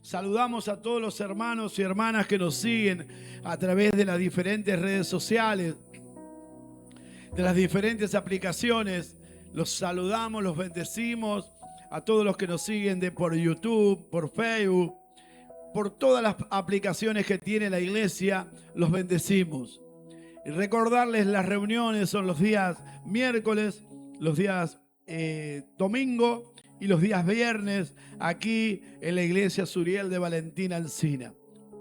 Saludamos a todos los hermanos y hermanas que nos siguen a través de las diferentes redes sociales, de las diferentes aplicaciones. Los saludamos, los bendecimos a todos los que nos siguen por YouTube, por Facebook, por todas las aplicaciones que tiene la iglesia. Los bendecimos. Y recordarles, las reuniones son los días miércoles, los días domingo y los días viernes aquí en la iglesia Suriel de Valentín Alsina.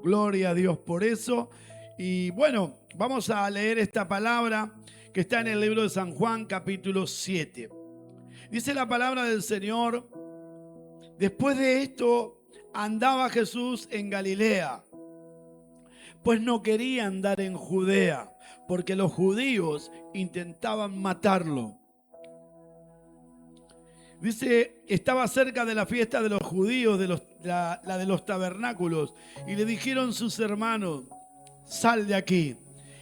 Gloria a Dios por eso. Y bueno, vamos a leer esta palabra que está en el libro de San Juan, capítulo 7. Dice la palabra del Señor: después de esto andaba Jesús en Galilea, pues no quería andar en Judea, porque los judíos intentaban matarlo. Dice, estaba cerca de la fiesta de los judíos, la de los tabernáculos, y le dijeron sus hermanos: sal de aquí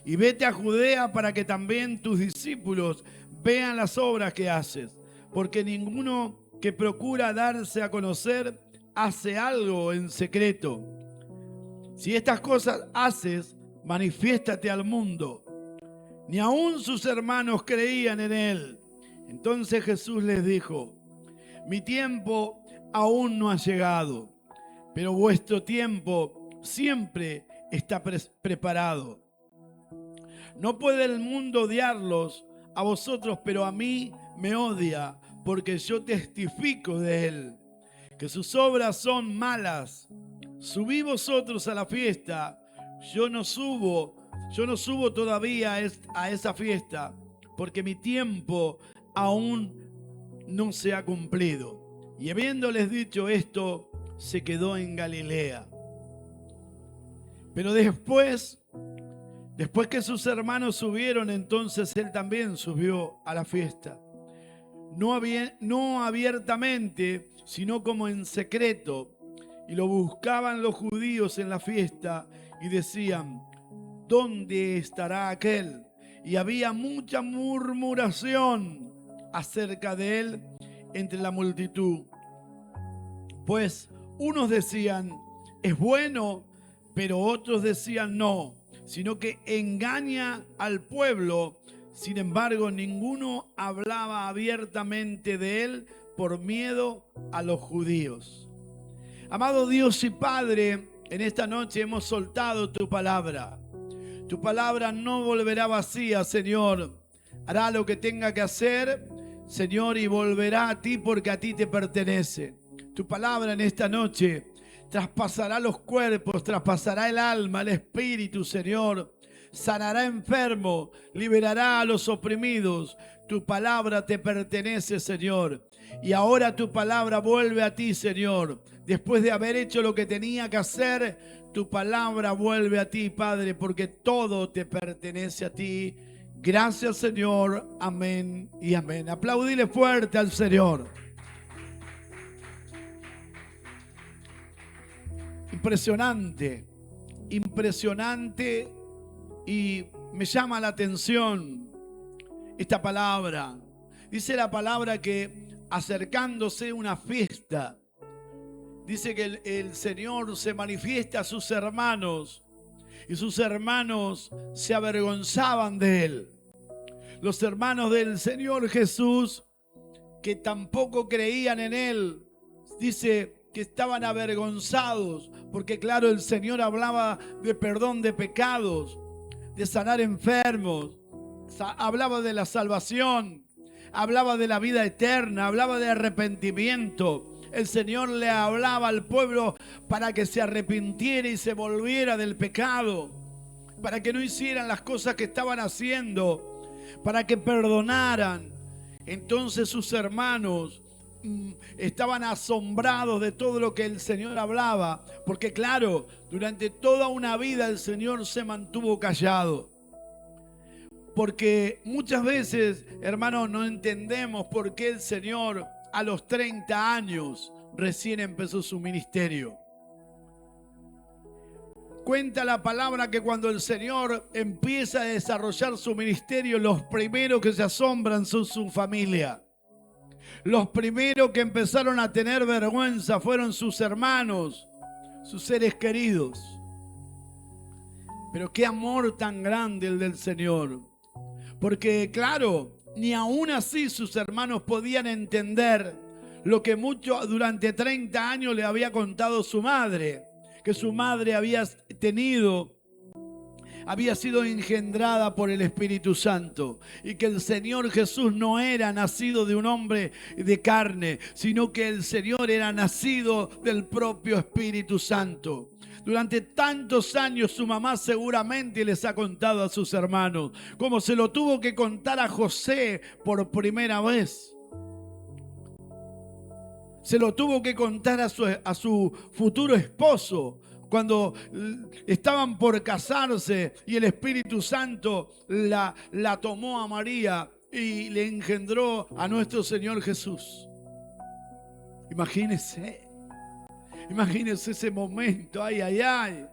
y vete a Judea para que también tus discípulos vean las obras que haces, porque ninguno que procura darse a conocer hace algo en secreto. Si estas cosas haces, manifiéstate al mundo. Ni aun sus hermanos creían en él. Entonces Jesús les dijo: mi tiempo aún no ha llegado, pero vuestro tiempo siempre está preparado. No puede el mundo odiarlos a vosotros, pero a mí me odia, porque yo testifico de él, que sus obras son malas. Subí vosotros a la fiesta, yo no subo todavía a esa fiesta, porque mi tiempo aún no se ha cumplido. Y habiéndoles dicho esto, se quedó en Galilea. Pero después que sus hermanos subieron, entonces él también subió a la fiesta. No abiertamente, sino como en secreto. Y lo buscaban los judíos en la fiesta y decían: ¿dónde estará aquel? Y había mucha murmuración acerca de él entre la multitud. Pues unos decían: es bueno, pero otros decían: no, sino que engaña al pueblo. Sin embargo, ninguno hablaba abiertamente de él por miedo a los judíos. Amado Dios y Padre, en esta noche hemos soltado tu palabra. Tu palabra no volverá vacía, Señor. Hará lo que tenga que hacer, Señor, y volverá a ti, porque a ti te pertenece. Tu palabra en esta noche traspasará los cuerpos, traspasará el alma, el espíritu, Señor. Sanará enfermo, liberará a los oprimidos. Tu palabra te pertenece, Señor. Y ahora tu palabra vuelve a ti, Señor. Después de haber hecho lo que tenía que hacer, tu palabra vuelve a ti, Padre, porque todo te pertenece a ti. Gracias, Señor. Amén y amén. Aplaudile fuerte al Señor. Impresionante, impresionante, y me llama la atención esta palabra. Dice la palabra que acercándose una fiesta, dice que el Señor se manifiesta a sus hermanos y sus hermanos se avergonzaban de él. Los hermanos del Señor Jesús, que tampoco creían en él, dice que estaban avergonzados, porque claro, el Señor hablaba de perdón de pecados, de sanar enfermos, hablaba de la salvación, hablaba de la vida eterna, hablaba de arrepentimiento. El Señor le hablaba al pueblo para que se arrepintiera y se volviera del pecado, para que no hicieran las cosas que estaban haciendo, para que perdonaran. Entonces sus hermanos estaban asombrados de todo lo que el Señor hablaba, porque claro, durante toda una vida el Señor se mantuvo callado. Porque muchas veces, hermanos, no entendemos por qué el Señor a los 30 años recién empezó su ministerio. Cuenta la palabra que cuando el Señor empieza a desarrollar su ministerio, los primeros que se asombran son su familia. Los primeros que empezaron a tener vergüenza fueron sus hermanos, sus seres queridos. Pero qué amor tan grande el del Señor. Porque claro, ni aún así sus hermanos podían entender lo que mucho durante 30 años le había contado su madre. Que su madre había sido engendrada por el Espíritu Santo y que el Señor Jesús no era nacido de un hombre de carne, sino que el Señor era nacido del propio Espíritu Santo. Durante tantos años su mamá seguramente les ha contado a sus hermanos, como se lo tuvo que contar a José por primera vez. Se lo tuvo que contar a su futuro esposo cuando estaban por casarse y el Espíritu Santo la tomó a María y le engendró a nuestro Señor Jesús. Imagínense ese momento, ay, ay, ay.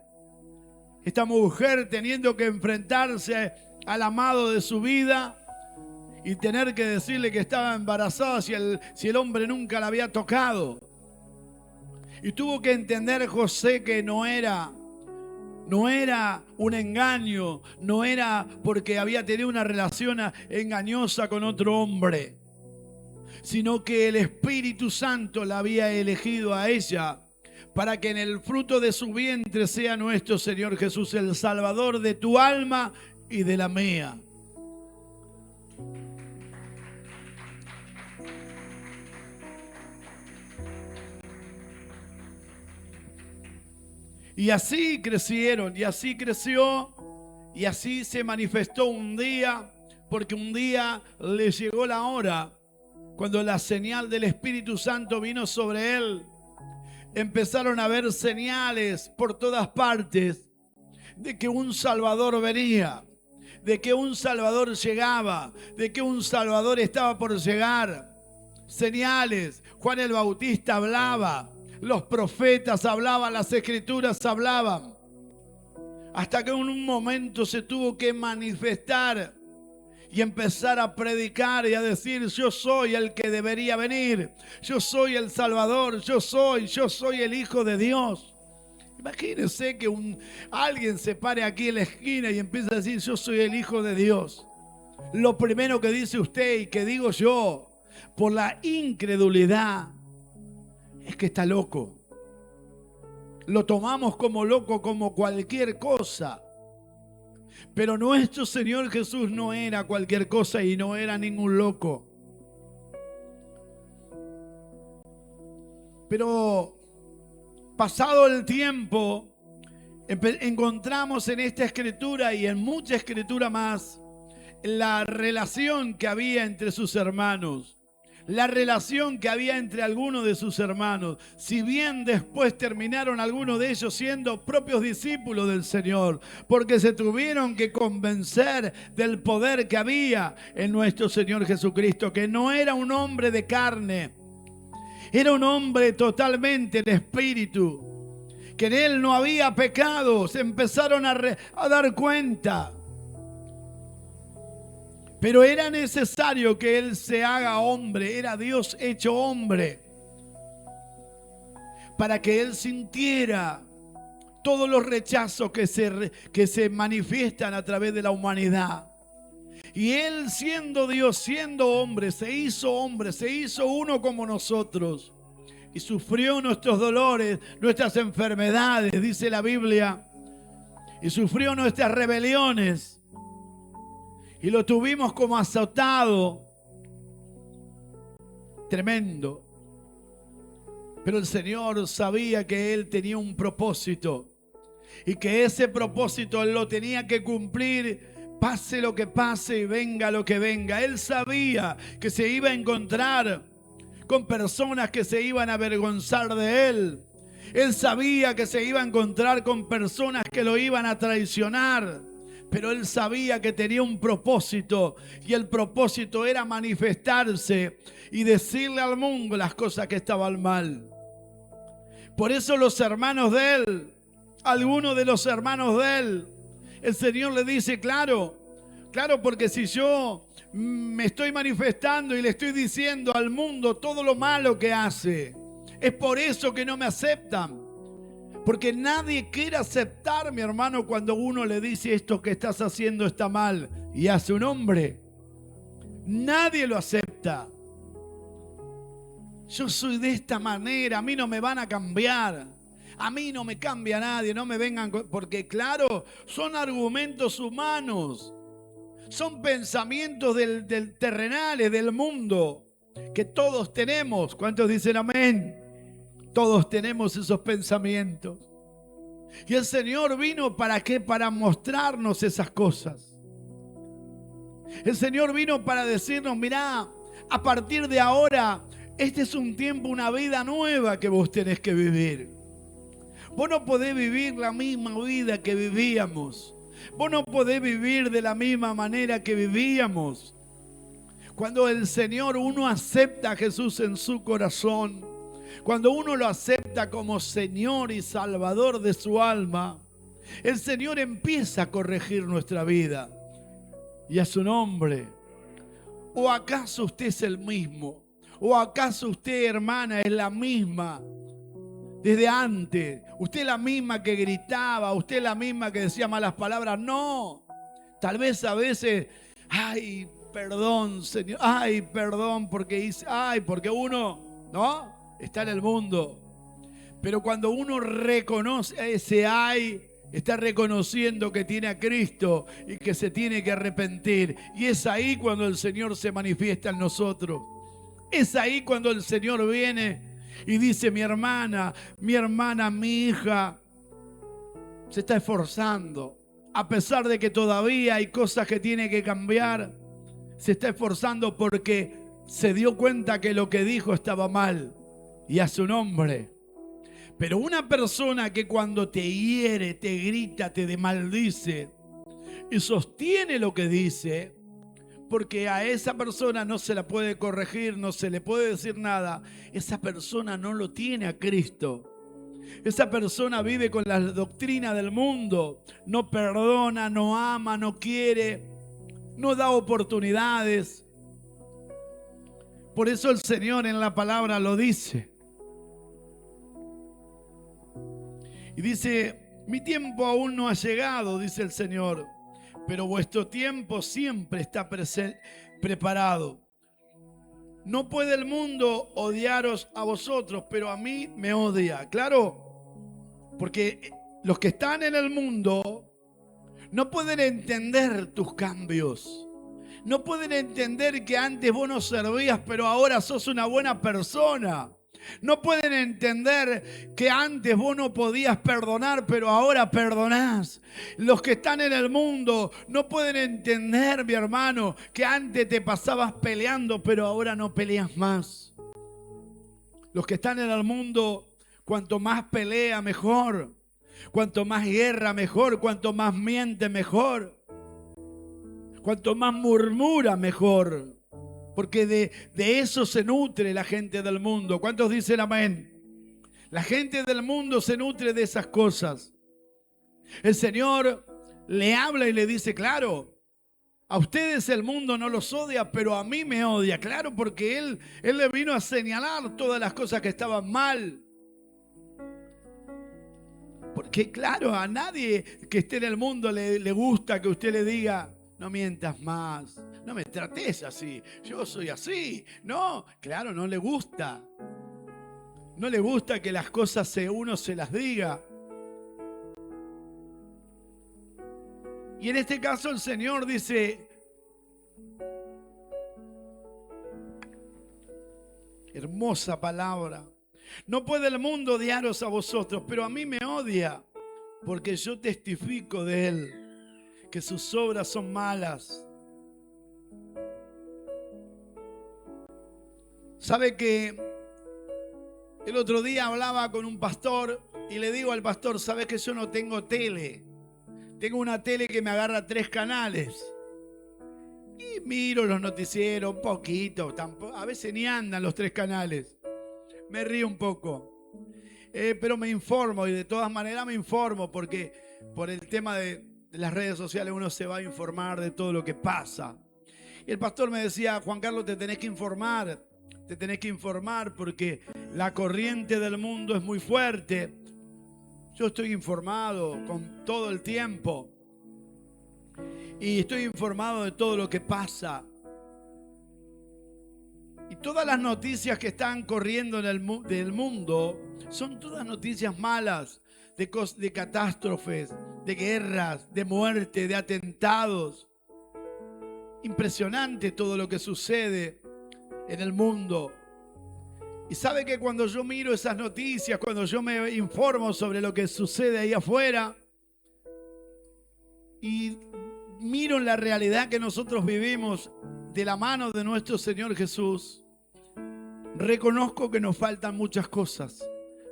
Esta mujer teniendo que enfrentarse al amado de su vida y tener que decirle que estaba embarazada si el hombre nunca la había tocado. Y tuvo que entender José que no era un engaño, no era porque había tenido una relación engañosa con otro hombre, sino que el Espíritu Santo la había elegido a ella para que en el fruto de su vientre sea nuestro Señor Jesús, el Salvador de tu alma y de la mía. Y así crecieron, y así creció, y así se manifestó un día, porque un día le llegó la hora, cuando la señal del Espíritu Santo vino sobre él. Empezaron a ver señales por todas partes de que un Salvador venía, de que un Salvador llegaba, de que un Salvador estaba por llegar. Señales, Juan el Bautista hablaba. Los profetas hablaban, las escrituras hablaban. Hasta que en un momento se tuvo que manifestar y empezar a predicar y a decir: yo soy el que debería venir. Yo soy el Salvador, yo soy el Hijo de Dios. Imagínense que alguien se pare aquí en la esquina y empieza a decir: yo soy el Hijo de Dios. Lo primero que dice usted y que digo yo, por la incredulidad, es que está loco. Lo tomamos como loco, como cualquier cosa. Pero nuestro Señor Jesús no era cualquier cosa y no era ningún loco. Pero pasado el tiempo, encontramos en esta escritura y en mucha escritura más la relación que había entre sus hermanos. La relación que había entre algunos de sus hermanos, si bien después terminaron algunos de ellos siendo propios discípulos del Señor, porque se tuvieron que convencer del poder que había en nuestro Señor Jesucristo, que no era un hombre de carne, era un hombre totalmente de espíritu, que en él no había pecado. Se empezaron a dar cuenta. Pero era necesario que él se haga hombre, era Dios hecho hombre, para que él sintiera todos los rechazos que se manifiestan a través de la humanidad. Y él, siendo Dios, siendo hombre, se hizo uno como nosotros. Y sufrió nuestros dolores, nuestras enfermedades, dice la Biblia. Y sufrió nuestras rebeliones. Y lo tuvimos como azotado. Tremendo. Pero el Señor sabía que Él tenía un propósito. Y que ese propósito Él lo tenía que cumplir, pase lo que pase y venga lo que venga. Él sabía que se iba a encontrar con personas que se iban a avergonzar de Él. Él sabía que se iba a encontrar con personas que lo iban a traicionar. Pero él sabía que tenía un propósito, y el propósito era manifestarse y decirle al mundo las cosas que estaban mal. Por eso los hermanos de él, algunos de los hermanos de él, el Señor le dice: claro Claro, porque si yo me estoy manifestando y le estoy diciendo al mundo todo lo malo que hace, es por eso que no me aceptan. Porque nadie quiere aceptar, mi hermano, cuando uno le dice esto que estás haciendo está mal y hace un hombre. Nadie lo acepta. Yo soy de esta manera, a mí no me van a cambiar. A mí no me cambia nadie, no me vengan, porque claro, son argumentos humanos. Son pensamientos del terrenales, del mundo, que todos tenemos. ¿Cuántos dicen amén? Todos tenemos esos pensamientos. Y el Señor vino ¿para qué? Para mostrarnos esas cosas. El Señor vino para decirnos, mirá, a partir de ahora, este es un tiempo, una vida nueva que vos tenés que vivir. Vos no podés vivir la misma vida que vivíamos. Vos no podés vivir de la misma manera que vivíamos. Cuando el Señor, uno acepta a Jesús en su corazón, cuando uno lo acepta como Señor y Salvador de su alma, el Señor empieza a corregir nuestra vida. Y a su nombre. ¿O acaso usted es el mismo? ¿O acaso usted, hermana, es la misma desde antes? ¿Usted es la misma que gritaba? ¿Usted es la misma que decía malas palabras? No. Tal vez a veces, ay, perdón, Señor, ay, perdón, porque hice, ay, porque uno, ¿no? Está en el mundo. Pero cuando uno reconoce ese ay, está reconociendo que tiene a Cristo y que se tiene que arrepentir. Y es ahí cuando el Señor se manifiesta en nosotros. Es ahí cuando el Señor viene y dice, mi hermana, mi hija, se está esforzando. A pesar de que todavía hay cosas que tiene que cambiar, se está esforzando porque se dio cuenta que lo que dijo estaba mal. Y a su nombre. Pero una persona que cuando te hiere, te grita, te maldice y sostiene lo que dice, porque a esa persona no se la puede corregir, no se le puede decir nada, esa persona no lo tiene a Cristo. Esa persona vive con la doctrina del mundo, no perdona, no ama, no quiere, no da oportunidades. Por eso el Señor en la palabra lo dice. Y dice, mi tiempo aún no ha llegado, dice el Señor, pero vuestro tiempo siempre está preparado. No puede el mundo odiaros a vosotros, pero a mí me odia. Claro, porque los que están en el mundo no pueden entender tus cambios. No pueden entender que antes vos no servías, pero ahora sos una buena persona. No pueden entender que antes vos no podías perdonar, pero ahora perdonás. Los que están en el mundo no pueden entender, mi hermano, que antes te pasabas peleando, pero ahora no peleas más. Los que están en el mundo, cuanto más pelea, mejor. Cuanto más guerra, mejor. Cuanto más miente, mejor. Cuanto más murmura, mejor. Porque de eso se nutre la gente del mundo. ¿Cuántos dicen amén? La gente del mundo se nutre de esas cosas. El Señor le habla y le dice, claro, a ustedes el mundo no los odia, pero a mí me odia. Claro, porque Él le vino a señalar todas las cosas que estaban mal. Porque claro, a nadie que esté en el mundo le gusta que usted le diga, no mientas más, no me trates así, yo soy así. No, claro, no le gusta. No le gusta que las cosas uno se las diga. Y en este caso el Señor dice, hermosa palabra, no puede el mundo odiaros a vosotros, pero a mí me odia, porque yo testifico de Él, que sus obras son malas. ¿Sabe que el otro día hablaba con un pastor y le digo al pastor, ¿sabes que yo no tengo tele? Tengo una tele que me agarra 3 canales. Y miro los noticieros un poquito, a veces ni andan los 3 canales. Me río un poco. Pero me informo y de todas maneras me informo porque por el tema de de las redes sociales uno se va a informar de todo lo que pasa. Y el pastor me decía, Juan Carlos, te tenés que informar porque la corriente del mundo es muy fuerte. Yo estoy informado con todo el tiempo y estoy informado de todo lo que pasa. Y todas las noticias que están corriendo del mundo son todas noticias malas, de catástrofes, de guerras, de muerte, de atentados. Impresionante todo lo que sucede en el mundo. Y sabe que cuando yo miro esas noticias, cuando yo me informo sobre lo que sucede ahí afuera y miro la realidad que nosotros vivimos de la mano de nuestro Señor Jesús, reconozco que nos faltan muchas cosas,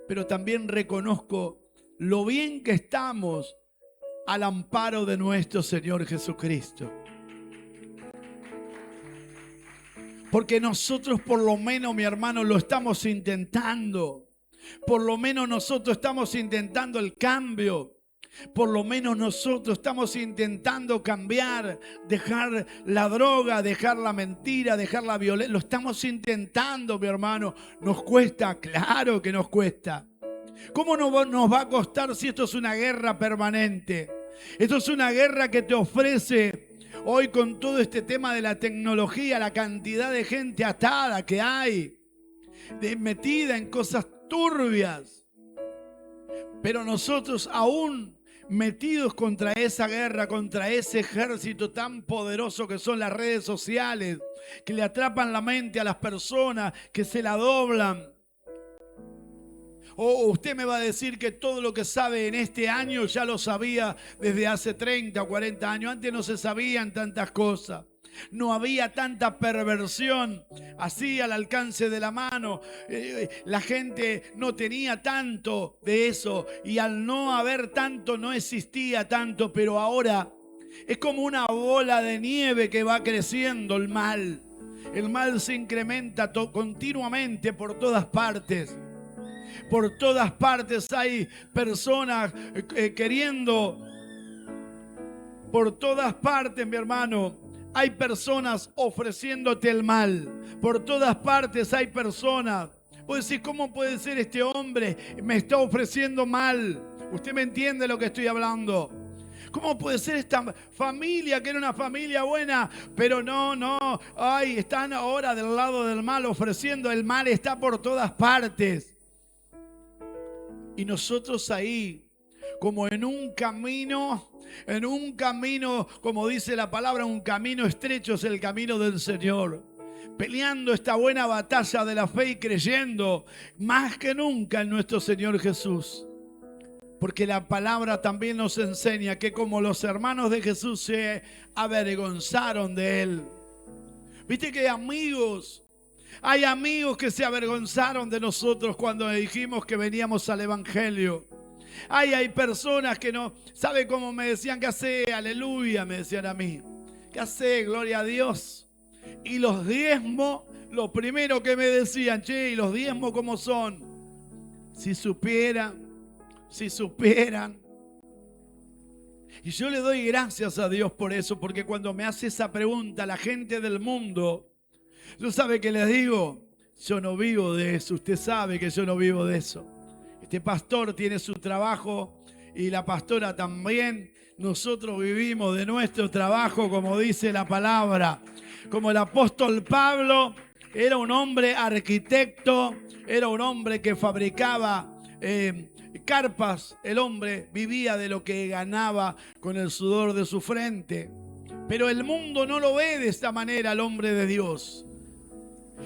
pero también reconozco lo bien que estamos al amparo de nuestro Señor Jesucristo. Porque nosotros por lo menos, mi hermano, lo estamos intentando. Por lo menos nosotros estamos intentando el cambio. Por lo menos nosotros estamos intentando cambiar, dejar la droga, dejar la mentira, dejar la violencia. Lo estamos intentando, mi hermano. ¿Nos cuesta? Claro que nos cuesta. ¿Cómo nos va a costar si esto es una guerra permanente? Esto es una guerra que te ofrece hoy con todo este tema de la tecnología, la cantidad de gente atada que hay, metida en cosas turbias. Pero nosotros aún metidos contra esa guerra, contra ese ejército tan poderoso que son las redes sociales, que le atrapan la mente a las personas, que se la doblan. O usted me va a decir que todo lo que sabe en este año ya lo sabía desde hace 30 o 40 años. Antes no se sabían tantas cosas. No había tanta perversión así al alcance de la mano. La gente no tenía tanto de eso. Y al no haber tanto, no existía tanto. Pero ahora es como una bola de nieve que va creciendo el mal. El mal se incrementa continuamente por todas partes. Por todas partes hay personas queriendo. Por todas partes, mi hermano, hay personas ofreciéndote el mal. Por todas partes hay personas. Vos decís, ¿cómo puede ser este hombre? Me está ofreciendo mal. Usted me entiende lo que estoy hablando. ¿Cómo puede ser esta familia que era una familia buena? Pero no. Ay, están ahora del lado del mal ofreciendo. El mal está por todas partes. Y nosotros ahí, como en un camino, como dice la palabra, un camino estrecho es el camino del Señor. Peleando esta buena batalla de la fe y creyendo más que nunca en nuestro Señor Jesús. Porque la palabra también nos enseña que como los hermanos de Jesús se avergonzaron de Él. Viste que hay amigos que se avergonzaron de nosotros cuando dijimos que veníamos al Evangelio. Hay personas que no, ¿sabe cómo me decían? ¿Qué hace? Aleluya, me decían a mí. ¿Qué hace? Gloria a Dios. Y los diezmos, lo primero que me decían, che, ¿y los diezmos cómo son? Si supieran. Y yo le doy gracias a Dios por eso, porque cuando me hace esa pregunta la gente del mundo, yo sabe que les digo, yo no vivo de eso, usted sabe que yo no vivo de eso. Este pastor tiene su trabajo y la pastora también. Nosotros vivimos de nuestro trabajo, como dice la palabra. Como el apóstol Pablo, era un hombre arquitecto, era un hombre que fabricaba carpas. El hombre vivía de lo que ganaba con el sudor de su frente. Pero el mundo no lo ve de esta manera al hombre de Dios.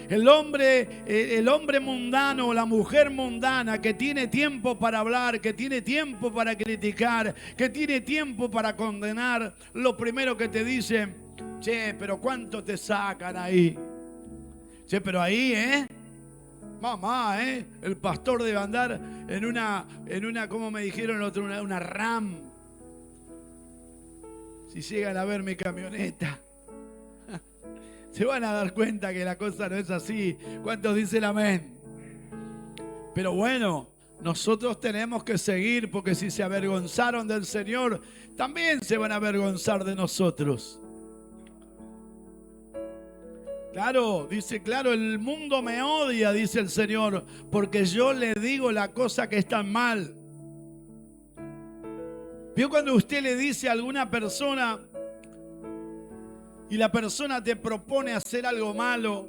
El hombre mundano, la mujer mundana que tiene tiempo para hablar, que tiene tiempo para criticar, que tiene tiempo para condenar, lo primero que te dicen, che, pero ¿cuánto te sacan ahí? Che, pero ahí, mamá, el pastor debe andar en una, como me dijeron el otro, una RAM. Si llegan a ver mi camioneta, se van a dar cuenta que la cosa no es así. ¿Cuántos dicen amén? Pero bueno, Nosotros tenemos que seguir, porque si se avergonzaron del Señor, también se van a avergonzar de nosotros. Claro, dice, claro, el mundo me odia, dice el Señor, porque yo le digo la cosa que está mal. ¿Vio cuando usted le dice a alguna persona y la persona te propone hacer algo malo?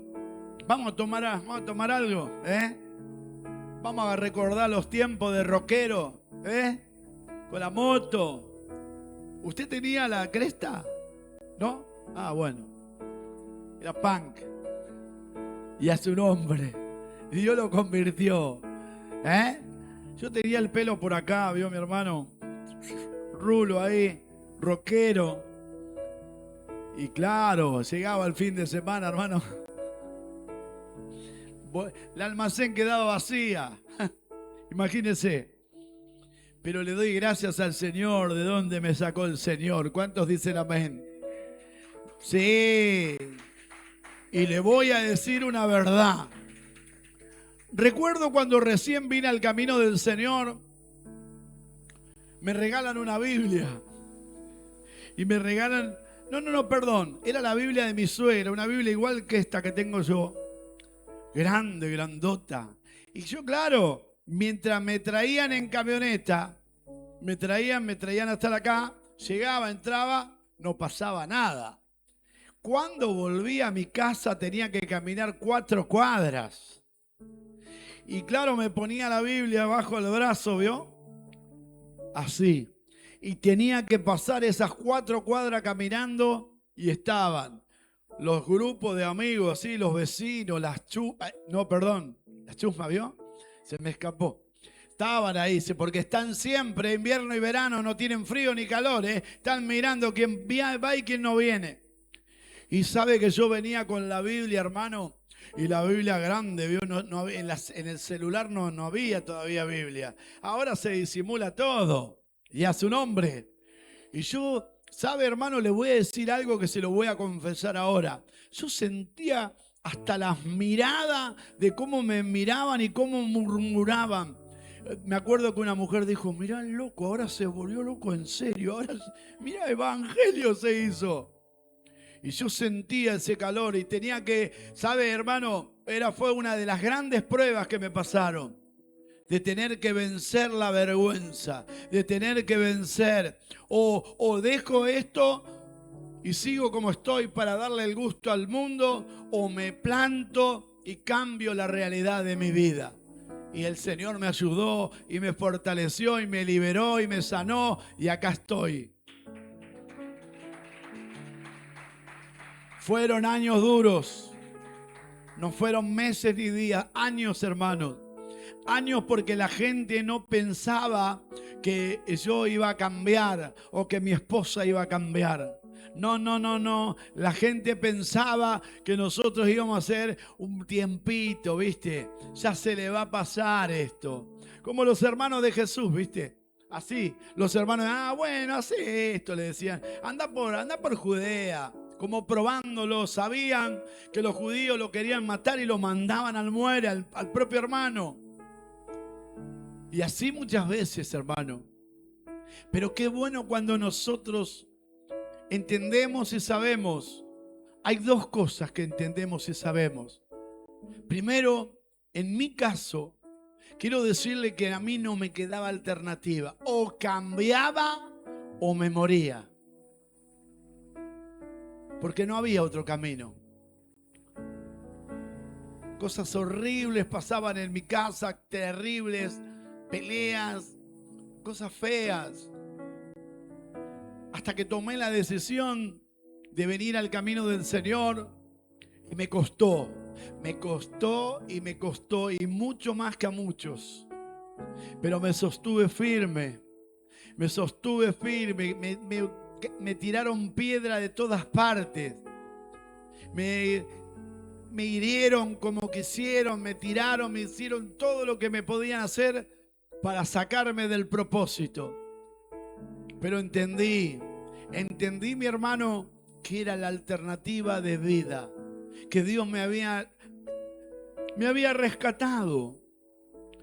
Vamos a tomar algo, ¿eh? Vamos a recordar los tiempos de rockero, ¿eh? Con la moto. ¿Usted tenía la cresta? ¿No? Ah, bueno. Era punk. Y hace un hombre. Y Dios lo convirtió. ¿Eh? Yo tenía el pelo por acá, ¿vio mi hermano? Rulo ahí, rockero. Y claro, llegaba el fin de semana, hermano. El almacén quedaba vacía. Imagínense. Pero le doy gracias al Señor. ¿De dónde me sacó el Señor? ¿Cuántos dicen amén? Sí. Y le voy a decir una verdad. Recuerdo cuando recién vine al camino del Señor, me regalan una Biblia. Y me regalan... No, perdón. Era la Biblia de mi suegra, una Biblia igual que esta que tengo yo. Grande, grandota. Y yo, claro, mientras me traían en camioneta, me traían hasta acá, llegaba, entraba, no pasaba nada. Cuando volví a mi casa tenía que caminar 4 cuadras. Y claro, me ponía la Biblia bajo el brazo, ¿vio? Así. Y tenía que pasar esas 4 cuadras caminando y estaban los grupos de amigos, así, los vecinos, las chusmas. No, perdón, las chusmas, ¿vio? Se me escapó. Estaban ahí, porque están siempre, invierno y verano, no tienen frío ni calor, ¿eh? Están mirando quién va y quién no viene. Y sabe que yo venía con la Biblia, hermano, y la Biblia grande, ¿vio? No, en el celular no había todavía Biblia. Ahora se disimula todo, y hace un hombre. Y yo, sabe, hermano, le voy a decir algo que se lo voy a confesar ahora. Yo sentía hasta las miradas de cómo me miraban y cómo murmuraban. Me acuerdo que una mujer dijo, mirá el loco, ahora se volvió loco en serio, ahora mirá, evangelio se hizo. Y yo sentía ese calor y tenía que, ¿sabe, hermano? Fue una de las grandes pruebas que me pasaron. De tener que vencer la vergüenza, de tener que vencer. O dejo esto y sigo como estoy para darle el gusto al mundo, o me planto y cambio la realidad de mi vida. Y el Señor me ayudó y me fortaleció y me liberó y me sanó y acá estoy. Fueron años duros, no fueron meses ni días, años, hermanos. Años porque la gente no pensaba que yo iba a cambiar o que mi esposa iba a cambiar. No. La gente pensaba que nosotros íbamos a hacer un tiempito, ¿viste? Ya se le va a pasar esto. Como los hermanos de Jesús, ¿viste? Así, los hermanos, bueno, hace esto, le decían. Anda por Judea. Como probándolo, sabían que los judíos lo querían matar y lo mandaban al muere, al propio hermano. Y así muchas veces, hermano. Pero qué bueno cuando nosotros entendemos y sabemos. Hay 2 cosas que entendemos y sabemos. Primero, en mi caso, quiero decirle que a mí no me quedaba alternativa. O cambiaba o me moría. Porque no había otro camino. Cosas horribles pasaban en mi casa, terribles, peleas, cosas feas. Hasta que tomé la decisión de venir al camino del Señor y me costó y mucho más que a muchos. Pero me sostuve firme, me tiraron piedra de todas partes. Me hirieron como quisieron, me tiraron, me hicieron todo lo que me podían hacer para sacarme del propósito. Pero entendí, mi hermano, que era la alternativa de vida, que Dios me había rescatado,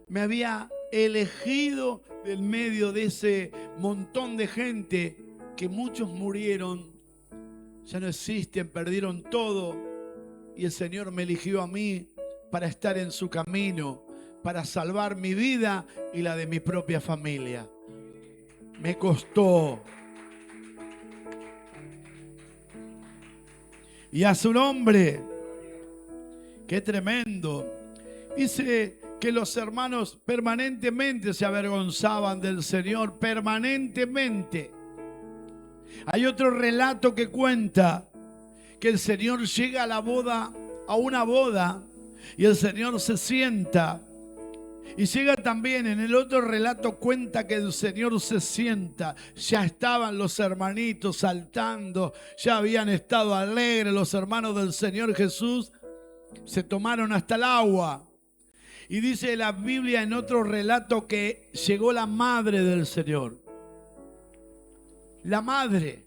me había elegido del medio de ese montón de gente que muchos murieron, ya no existen, perdieron todo. Y el Señor me eligió a mí para estar en su camino, para salvar mi vida y la de mi propia familia. Me costó. Y a su nombre, qué tremendo. Dice que los hermanos permanentemente se avergonzaban del Señor, permanentemente. Hay otro relato que cuenta que el Señor llega a la boda, a una boda, y el Señor se sienta. Y llega también, en el otro relato cuenta que el Señor se sienta. Ya estaban los hermanitos saltando, ya habían estado alegres los hermanos del Señor Jesús. Se tomaron hasta el agua. Y dice la Biblia en otro relato que llegó la madre del Señor. La madre.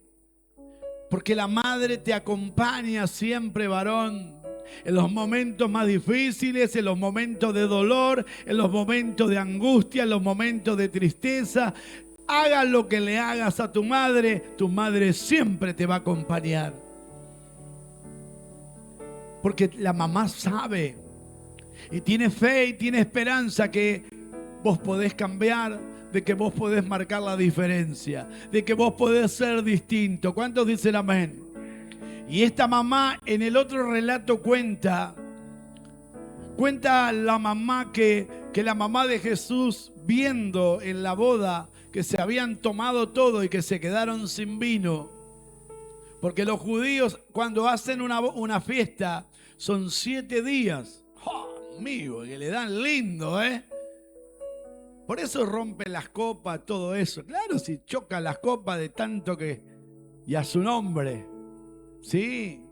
Porque la madre te acompaña siempre, varón. En los momentos más difíciles, en los momentos de dolor, en los momentos de angustia, en los momentos de tristeza. Hagas lo que le hagas a tu madre siempre te va a acompañar. Porque la mamá sabe y tiene fe y tiene esperanza que vos podés cambiar, de que vos podés marcar la diferencia, de que vos podés ser distinto. ¿Cuántos dicen amén? Y esta mamá en el otro relato cuenta la mamá que la mamá de Jesús, viendo en la boda que se habían tomado todo y que se quedaron sin vino. Porque los judíos cuando hacen una fiesta son 7 días. ¡Oh, amigo! Que le dan lindo, ¿eh? Por eso rompen las copas, todo eso. Claro, si chocan las copas de tanto que... Y a su nombre. Sí.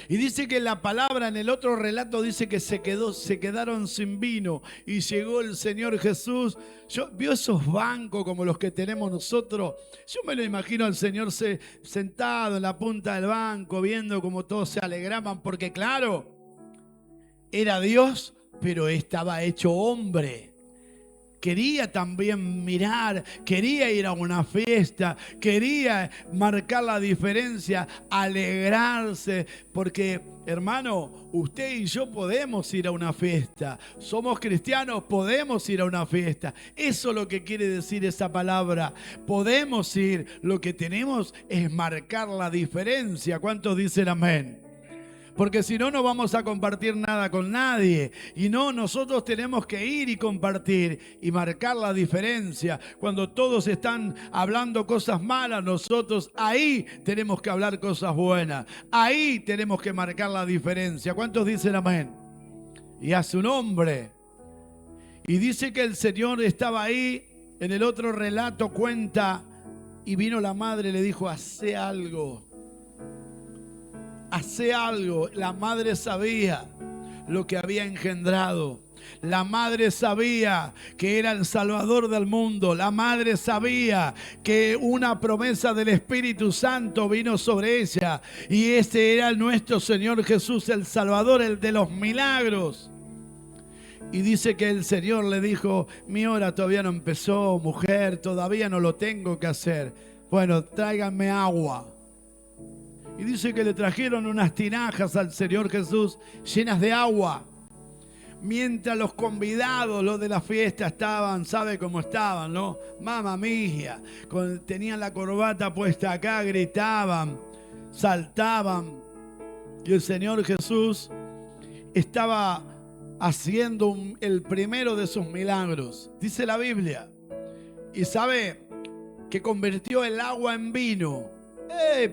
Y dice que la palabra en el otro relato dice que se quedaron sin vino y llegó el Señor Jesús. ¿Vio esos bancos como los que tenemos nosotros? Yo me lo imagino al Señor sentado en la punta del banco viendo cómo todos se alegraban porque claro, era Dios, pero estaba hecho hombre. Quería también mirar, quería ir a una fiesta, quería marcar la diferencia, alegrarse, porque hermano, usted y yo podemos ir a una fiesta, somos cristianos, podemos ir a una fiesta. Eso es lo que quiere decir esa palabra, podemos ir, lo que tenemos es marcar la diferencia. ¿Cuántos dicen amén? Porque si no, no vamos a compartir nada con nadie. Y no, nosotros tenemos que ir y compartir y marcar la diferencia. Cuando todos están hablando cosas malas, nosotros ahí tenemos que hablar cosas buenas. Ahí tenemos que marcar la diferencia. ¿Cuántos dicen amén? Y a su nombre. Y dice que el Señor estaba ahí. En el otro relato cuenta, y vino la madre y le dijo, hace algo. Hace algo. La madre sabía lo que había engendrado. La madre sabía que era el Salvador del mundo. La madre sabía que una promesa del Espíritu Santo vino sobre ella. Y ese era nuestro Señor Jesús, el Salvador, el de los milagros. Y dice que el Señor le dijo, mi hora todavía no empezó, mujer, todavía no lo tengo que hacer. Bueno, tráiganme agua. Y dice que le trajeron unas tinajas al Señor Jesús llenas de agua. Mientras los convidados, los de la fiesta estaban, ¿sabe cómo estaban, no? Mamma mía, tenían la corbata puesta acá, gritaban, saltaban. Y el Señor Jesús estaba haciendo el primero de sus milagros. Dice la Biblia. Y sabe que convirtió el agua en vino.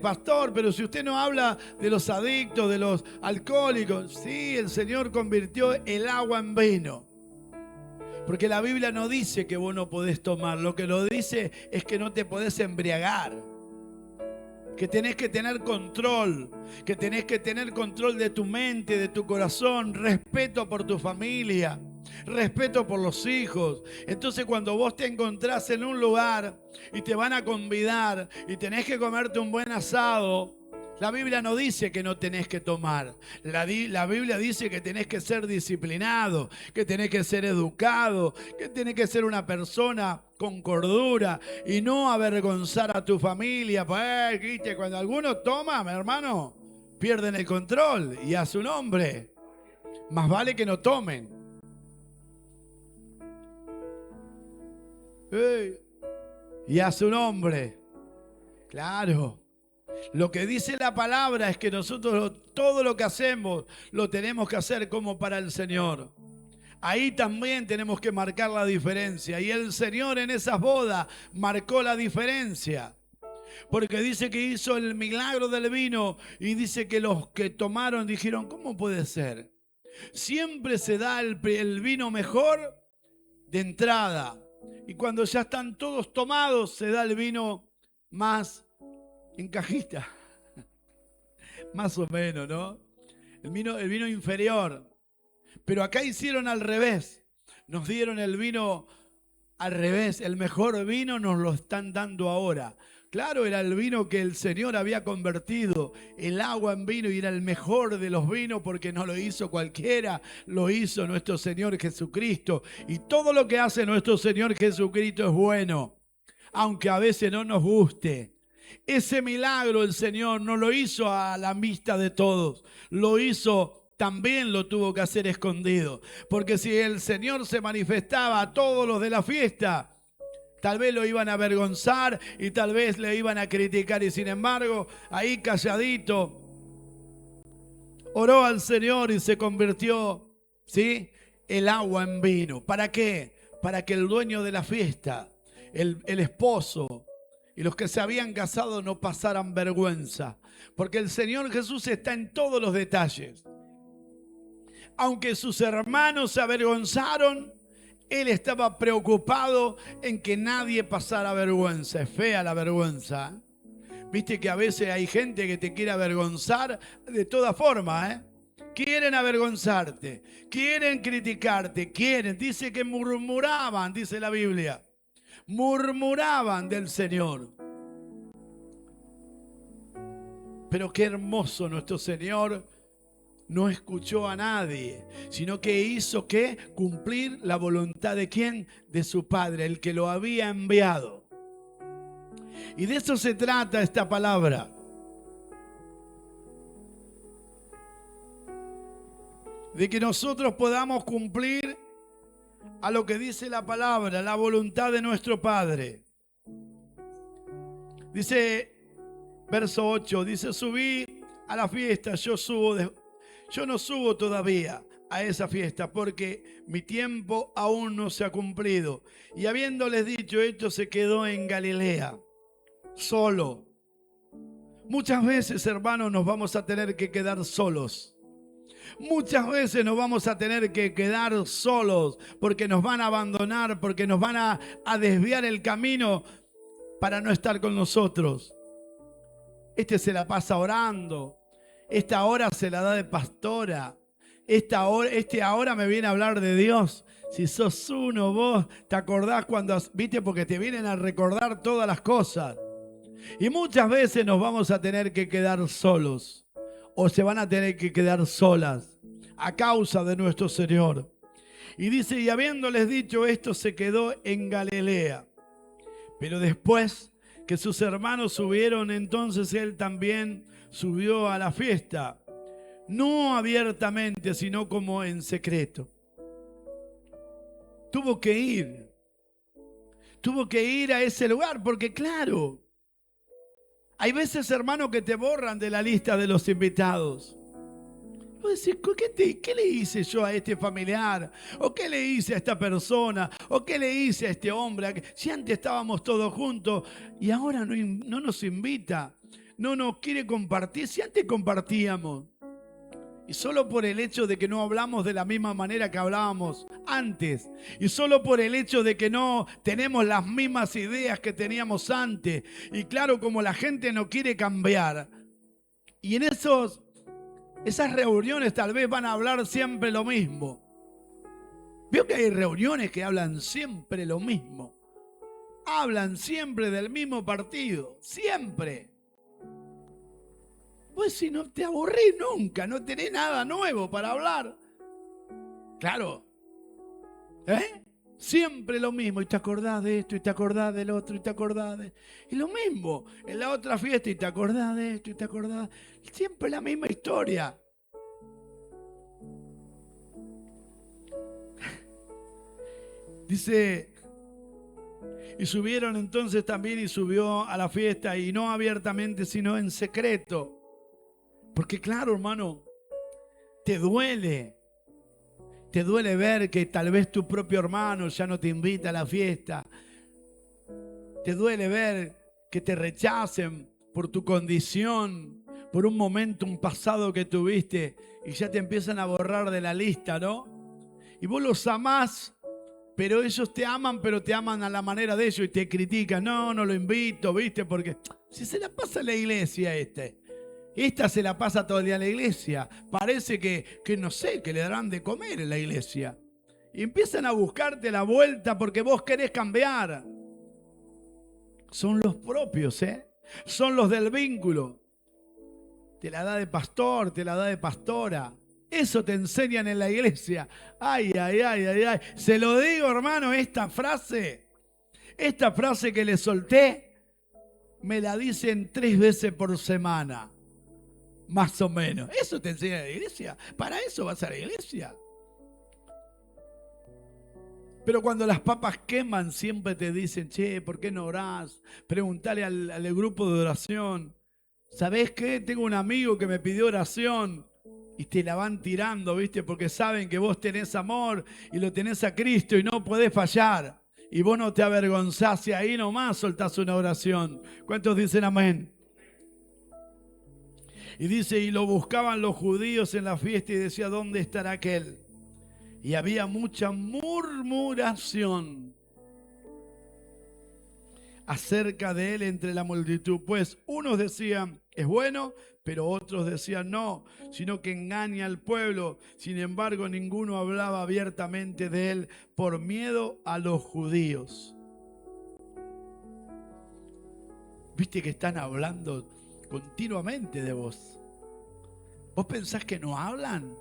Pastor, pero si usted no habla de los adictos, de los alcohólicos. Sí, el Señor convirtió el agua en vino. Porque la Biblia no dice que vos no podés tomar. Lo que lo dice es que no te podés embriagar. Que tenés que tener control. Que tenés que tener control de tu mente, de tu corazón. Respeto por tu familia. Respeto por los hijos. Entonces cuando vos te encontrás en un lugar y te van a convidar y tenés que comerte un buen asado, La Biblia no dice que no tenés que tomar. La Biblia dice que tenés que ser disciplinado, que tenés que ser educado, que tenés que ser una persona con cordura y no avergonzar a tu familia. Pues, ¿viste? Cuando algunos toman, hermano, pierden el control y a su nombre. Más vale que no tomen. Y a su nombre. Claro. Lo que dice la palabra es que nosotros todo lo que hacemos lo tenemos que hacer como para el Señor. Ahí también tenemos que marcar la diferencia. Y el Señor en esas bodas marcó la diferencia. Porque dice que hizo el milagro del vino y dice que los que tomaron dijeron, ¿cómo puede ser? Siempre se da el vino mejor de entrada. Y cuando ya están todos tomados, se da el vino más en cajita. Más o menos, ¿no? El vino inferior. Pero acá hicieron al revés. Nos dieron el vino al revés. El mejor vino nos lo están dando ahora. Claro, era el vino que el Señor había convertido el agua en vino y era el mejor de los vinos porque no lo hizo cualquiera, lo hizo nuestro Señor Jesucristo. Y todo lo que hace nuestro Señor Jesucristo es bueno, aunque a veces no nos guste. Ese milagro el Señor no lo hizo a la vista de todos, lo hizo, también lo tuvo que hacer escondido. Porque si el Señor se manifestaba a todos los de la fiesta, tal vez lo iban a avergonzar y tal vez le iban a criticar. Y sin embargo, ahí calladito, oró al Señor y se convirtió, ¿sí?, el agua en vino. ¿Para qué? Para que el dueño de la fiesta, el esposo y los que se habían casado no pasaran vergüenza. Porque el Señor Jesús está en todos los detalles. Aunque sus hermanos se avergonzaron, Él estaba preocupado en que nadie pasara vergüenza. Es fea la vergüenza. Viste que a veces hay gente que te quiere avergonzar de toda forma, ¿eh? Quieren avergonzarte, quieren criticarte, quieren. Dice que murmuraban, dice la Biblia. Murmuraban del Señor. Pero qué hermoso nuestro Señor. No escuchó a nadie, sino que hizo ¿qué? Cumplir la voluntad de ¿quién? De su Padre, el que lo había enviado. Y de eso se trata esta palabra. De que nosotros podamos cumplir a lo que dice la palabra, la voluntad de nuestro Padre. Dice, verso 8, dice, subí a la fiesta, yo no subo todavía a esa fiesta porque mi tiempo aún no se ha cumplido. Y habiéndoles dicho esto, se quedó en Galilea, solo. Muchas veces, hermanos, nos vamos a tener que quedar solos. Muchas veces nos vamos a tener que quedar solos porque nos van a abandonar, porque nos van a desviar el camino para no estar con nosotros. Este se la pasa orando. Esta hora se la da de pastora. Ahora me viene a hablar de Dios. Si sos uno, vos te acordás cuando, viste, porque te vienen a recordar todas las cosas. Y muchas veces nos vamos a tener que quedar solos. O se van a tener que quedar solas a causa de nuestro Señor. Y dice, y habiéndoles dicho esto, se quedó en Galilea. Pero después que sus hermanos subieron, entonces él también subió a la fiesta, no abiertamente, sino como en secreto. Tuvo que ir a ese lugar, porque claro, hay veces, hermano, que te borran de la lista de los invitados. Vos decís, ¿qué le hice yo a este familiar? ¿O qué le hice a esta persona? ¿O qué le hice a este hombre? Si antes estábamos todos juntos y ahora no nos invita. No nos quiere compartir, si antes compartíamos. Y solo por el hecho de que no hablamos de la misma manera que hablábamos antes. Y solo por el hecho de que no tenemos las mismas ideas que teníamos antes. Y claro, como la gente no quiere cambiar. Y en esas reuniones tal vez van a hablar siempre lo mismo. Veo que hay reuniones que hablan siempre lo mismo. Hablan siempre del mismo partido. Siempre. Pues si no te aburrís nunca, no tenés nada nuevo para hablar. Claro. Siempre lo mismo, y te acordás de esto, y te acordás del otro, y te acordás de... Y lo mismo, en la otra fiesta, y te acordás de esto, y te acordás... Siempre la misma historia. Dice, y subieron entonces también, y subió a la fiesta, y no abiertamente, sino en secreto. Porque claro, hermano, te duele. Te duele ver que tal vez tu propio hermano ya no te invita a la fiesta. Te duele ver que te rechacen por tu condición, por un momento, un pasado que tuviste y ya te empiezan a borrar de la lista, ¿no? Y vos los amás, pero ellos te aman, pero te aman a la manera de ellos y te critican. No, no lo invito, ¿viste? Porque si se la pasa en la iglesia Esta se la pasa todo el día en la iglesia. Parece que no sé, que le darán de comer en la iglesia. Y empiezan a buscarte la vuelta porque vos querés cambiar. Son los propios, Son los del vínculo. Te la da de pastor, te la da de pastora. Eso te enseñan en la iglesia. Ay, ay, ay, ay, ay. Se lo digo, hermano, esta frase que le solté, me la dicen 3 veces por semana. Más o menos. ¿Eso te enseña la iglesia? ¿Para eso vas a la iglesia? Pero cuando las papas queman, siempre te dicen, che, ¿por qué no orás? Preguntale al grupo de oración. ¿Sabés qué? Tengo un amigo que me pidió oración. Y te la van tirando, ¿viste? Porque saben que vos tenés amor y lo tenés a Cristo y no podés fallar. Y vos no te avergonzás y ahí nomás soltás una oración. ¿Cuántos dicen amén? Y dice, y lo buscaban los judíos en la fiesta y decía, ¿dónde estará aquel? Y había mucha murmuración acerca de él entre la multitud. Pues unos decían, es bueno, pero otros decían no, sino que engaña al pueblo. Sin embargo, ninguno hablaba abiertamente de él por miedo a los judíos. ¿Viste que están hablando continuamente de vos? ¿Vos pensás que no hablan?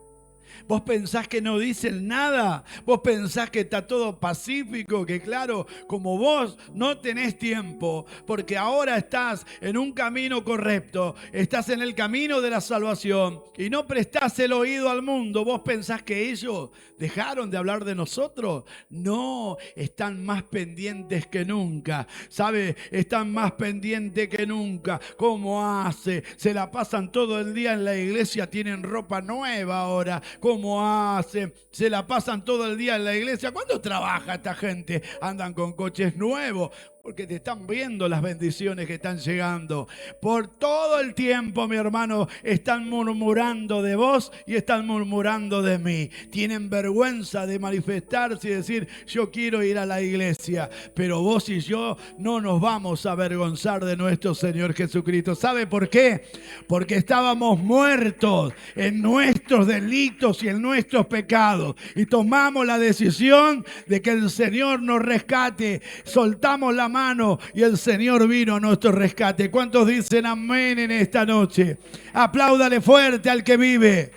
¿Vos pensás que no dicen nada? ¿Vos pensás que está todo pacífico? Que claro, como vos no tenés tiempo, porque ahora estás en un camino correcto, estás en el camino de la salvación y no prestás el oído al mundo. ¿Vos pensás que ellos dejaron de hablar de nosotros? No, están más pendientes que nunca. ¿Sabe? Están más pendientes que nunca. ¿Cómo hace? Se la pasan todo el día en la iglesia, tienen ropa nueva ahora. ¿Cómo hacen? Se la pasan todo el día en la iglesia. ¿Cuándo trabaja esta gente? Andan con coches nuevos. Porque te están viendo las bendiciones que están llegando. Por todo el tiempo, mi hermano, están murmurando de vos y están murmurando de mí. Tienen vergüenza de manifestarse y decir, yo quiero ir a la iglesia. Pero vos y yo no nos vamos a avergonzar de nuestro Señor Jesucristo. ¿Sabe por qué? Porque estábamos muertos en nuestros delitos y en nuestros pecados. Y tomamos la decisión de que el Señor nos rescate. Soltamos la mano y el Señor vino a nuestro rescate. ¿Cuántos dicen amén en esta noche? Apláudale fuerte al que vive.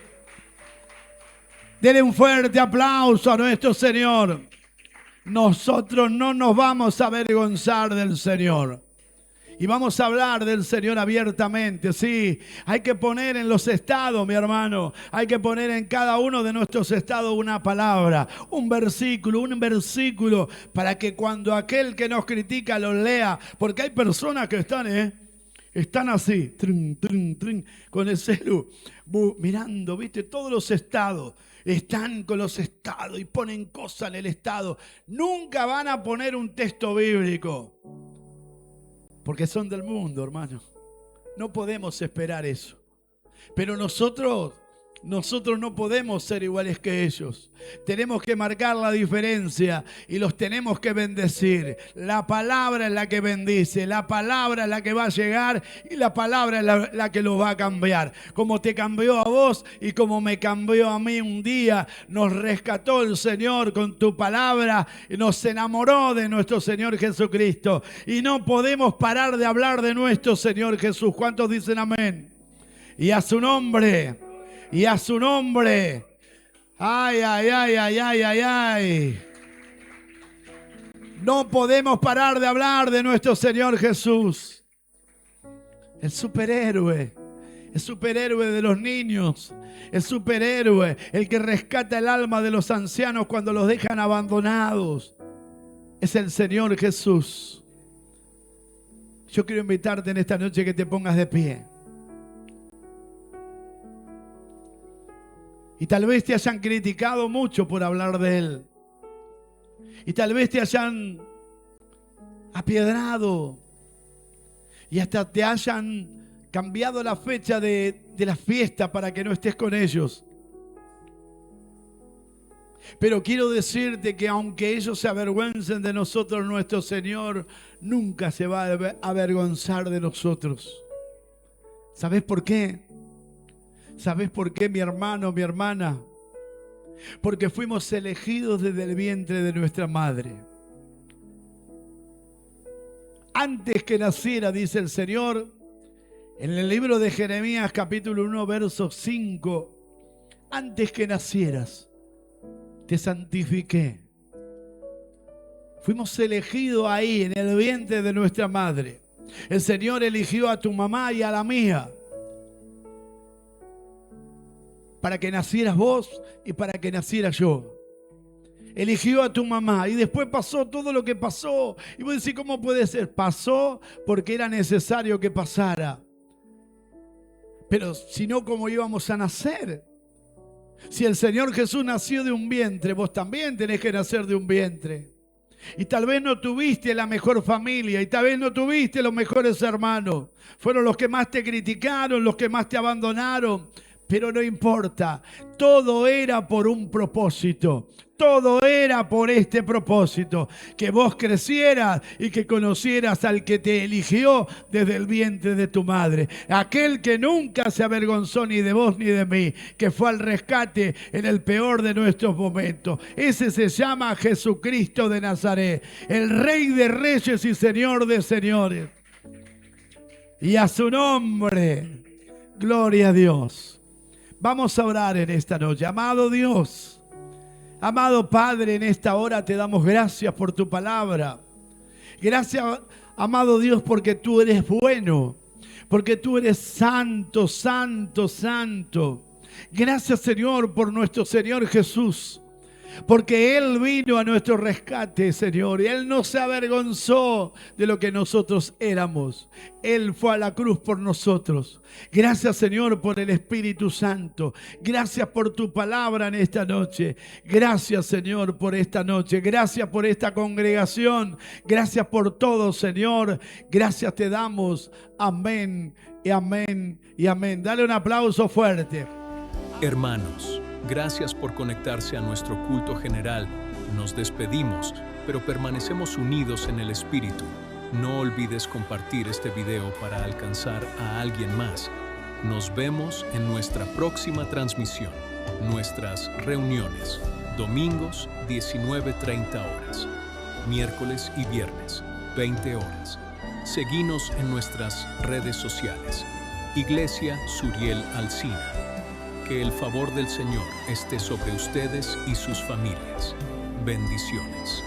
Dele un fuerte aplauso a nuestro Señor. Nosotros no nos vamos a avergonzar del Señor. Y vamos a hablar del Señor abiertamente, sí. Hay que poner en los estados, mi hermano. Hay que poner en cada uno de nuestros estados una palabra, un versículo, para que cuando aquel que nos critica lo lea. Porque hay personas que están así, trin, trin, trin, con el celu, mirando, viste, todos los estados. Están con los estados y ponen cosas en el estado. Nunca van a poner un texto bíblico. Porque son del mundo, hermano. No podemos esperar eso. Pero nosotros no podemos ser iguales que ellos. Tenemos que marcar la diferencia y los tenemos que bendecir. La palabra es la que bendice, la palabra es la que va a llegar y la palabra es la que lo va a cambiar. Como te cambió a vos y como me cambió a mí un día, nos rescató el Señor con tu palabra y nos enamoró de nuestro Señor Jesucristo. Y no podemos parar de hablar de nuestro Señor Jesús. ¿Cuántos dicen amén? Y a su nombre. Y a su nombre. Ay, ay, ay, ay, ay, ay, ay. No podemos parar de hablar de nuestro Señor Jesús. El superhéroe. El superhéroe de los niños. El superhéroe. El que rescata el alma de los ancianos cuando los dejan abandonados. Es el Señor Jesús. Yo quiero invitarte en esta noche que te pongas de pie. Y tal vez te hayan criticado mucho por hablar de Él. Y tal vez te hayan apiedrado. Y hasta te hayan cambiado la fecha de la fiesta para que no estés con ellos. Pero quiero decirte que aunque ellos se avergüencen de nosotros, nuestro Señor nunca se va a avergonzar de nosotros. ¿Sabes por qué? ¿Sabes por qué, mi hermano, mi hermana? Porque fuimos elegidos desde el vientre de nuestra madre. Antes que naciera, dice el Señor, en el libro de Jeremías capítulo 1, verso 5, antes que nacieras, te santifiqué. Fuimos elegidos ahí, en el vientre de nuestra madre. El Señor eligió a tu mamá y a la mía, para que nacieras vos y para que naciera yo. Eligió a tu mamá y después pasó todo lo que pasó. Y vos decís, ¿cómo puede ser? Pasó porque era necesario que pasara. Pero si no, ¿cómo íbamos a nacer? Si el Señor Jesús nació de un vientre, vos también tenés que nacer de un vientre. Y tal vez no tuviste la mejor familia, y tal vez no tuviste los mejores hermanos. Fueron los que más te criticaron, los que más te abandonaron. Pero no importa, todo era por un propósito. Todo era por este propósito, que vos crecieras y que conocieras al que te eligió desde el vientre de tu madre. Aquel que nunca se avergonzó ni de vos ni de mí, que fue al rescate en el peor de nuestros momentos. Ese se llama Jesucristo de Nazaret, el Rey de Reyes y Señor de Señores. Y a su nombre, gloria a Dios. Vamos a orar en esta noche. Amado Dios, amado Padre, en esta hora te damos gracias por tu palabra. Gracias, amado Dios, porque tú eres bueno, porque tú eres santo, santo, santo. Gracias, Señor, por nuestro Señor Jesús, porque Él vino a nuestro rescate, Señor, y Él no se avergonzó de lo que nosotros éramos. Él fue a la cruz por nosotros. Gracias, Señor, por el Espíritu Santo. Gracias por tu palabra en esta noche. Gracias, Señor, por esta noche. Gracias por esta congregación. Gracias por todo, Señor. Gracias te damos. Amén y amén y amén. Dale un aplauso fuerte. Hermanos, gracias por conectarse a nuestro culto general. Nos despedimos, pero permanecemos unidos en el Espíritu. No olvides compartir este video para alcanzar a alguien más. Nos vemos en nuestra próxima transmisión. Nuestras reuniones, domingos 19:30 horas, miércoles y viernes 20 horas. Seguinos en nuestras redes sociales. Iglesia Suriel Alsina. Que el favor del Señor esté sobre ustedes y sus familias. Bendiciones.